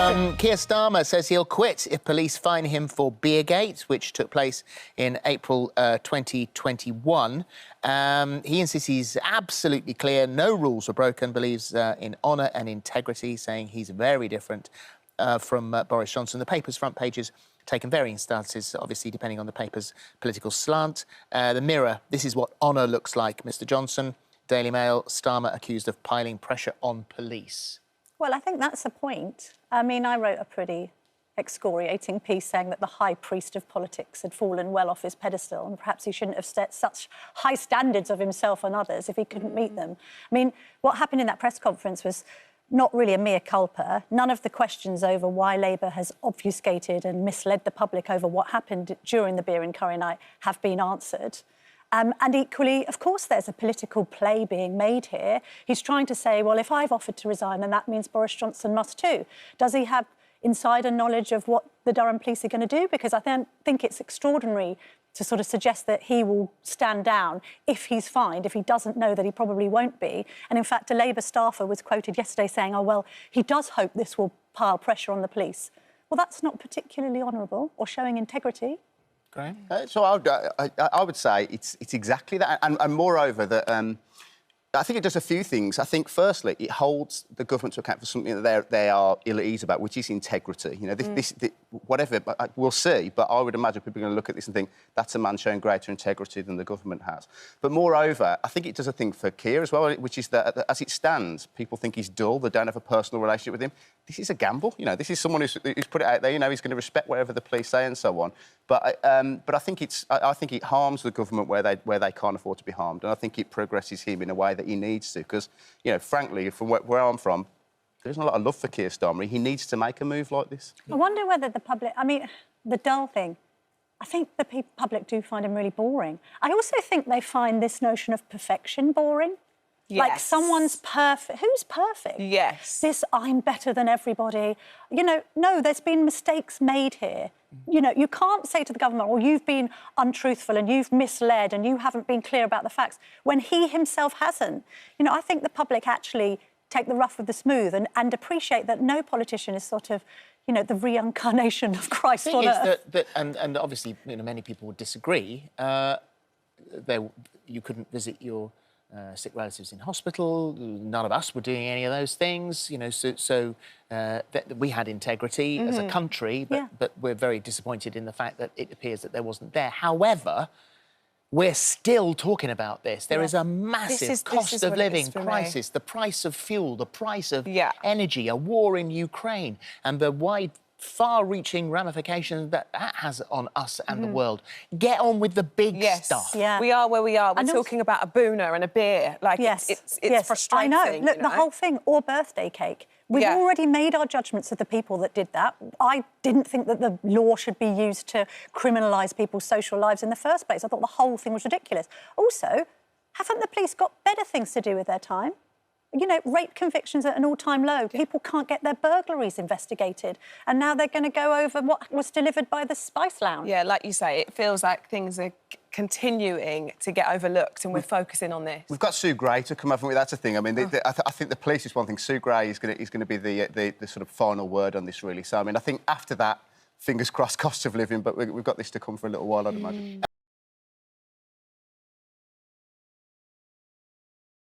Keir Starmer says he'll quit if police fine him for Beergate, which took place in April 2021. He insists he's absolutely clear, no rules were broken, believes in honour and integrity, saying he's very different from Boris Johnson. The paper's front pages taken varying stances, obviously, depending on the paper's political slant. The Mirror, this is what honour looks like, Mr Johnson. Daily Mail, Starmer accused of piling pressure on police. Well, I think that's the point. I mean, I wrote a pretty excoriating piece saying that the high priest of politics had fallen well off his pedestal and perhaps he shouldn't have set such high standards of himself and others if he couldn't meet them. I mean, what happened in that press conference was not really a mea culpa. None of the questions over why Labour has obfuscated and misled the public over what happened during the beer and curry night have been answered. And equally, of course, there's a political play being made here. He's trying to say, well, if I've offered to resign, then that means Boris Johnson must too. Does he have insider knowledge of what the Durham police are going to do? Because I think it's extraordinary to sort of suggest that he will stand down if he's fined, if he doesn't know that he probably won't be. And in fact, a Labour staffer was quoted yesterday saying, oh, well, he does hope this will pile pressure on the police. Well, that's not particularly honourable or showing integrity. Graeme? So I would say it's exactly that. And moreover, that I think it does a few things. I think, firstly, it holds the government to account for something that they are ill at ease about, which is integrity. You know, this whatever, we'll see, but I would imagine people are going to look at this and think that's a man showing greater integrity than the government has. But moreover, I think it does a thing for Keir as well, which is that, as it stands, people think he's dull, they don't have a personal relationship with him. This is a gamble, you know, this is someone who's put it out there, you know, he's going to respect whatever the police say and so on. But I think it harms the government where they can't afford to be harmed, and I think it progresses him in a way that he needs to, because, you know, frankly, from where I'm from, there isn't a lot of love for Keir Starmer. He needs to make a move like this. I wonder whether the public... I mean, the dull thing, I think the public do find him really boring. I also think they find this notion of perfection boring. Yes. Like someone's perfect. Who's perfect? Yes. This, I'm better than everybody. You know, no, there's been mistakes made here. You know, you can't say to the government, well, you've been untruthful and you've misled and you haven't been clear about the facts, when he himself hasn't. You know, I think the public actually take the rough with the smooth and appreciate that no politician is sort of, you know, the reincarnation of Christ on earth. And obviously, you know, many people would disagree. You couldn't visit your sick relatives in hospital. None of us were doing any of those things, you know. So we had integrity as a country, but we're very disappointed in the fact that it appears that there wasn't there. However, we're still talking about this. There is a massive cost of living crisis, the price of fuel, the price of energy, a war in Ukraine, and the wide, far-reaching ramifications that has on us and the world. Get on with the big stuff. Yeah. We are where we are. We're talking about a booner and a beer. Like, it's frustrating. I know. Look, the whole thing, or birthday cake. We've already made our judgments of the people that did that. I didn't think that the law should be used to criminalise people's social lives in the first place. I thought the whole thing was ridiculous. Also, haven't the police got better things to do with their time? You know, rape convictions at an all-time low. People can't get their burglaries investigated. And now they're going to go over what was delivered by the Spice Lounge. Yeah, like you say, it feels like things are continuing to get overlooked and we're focusing on this. We've got Sue Gray to come over with. That's a thing. I mean, I think the police is one thing. Sue Gray is going to be the sort of final word on this, really. So, I mean, I think after that, fingers crossed, cost of living, but we've got this to come for a little while, I'd imagine.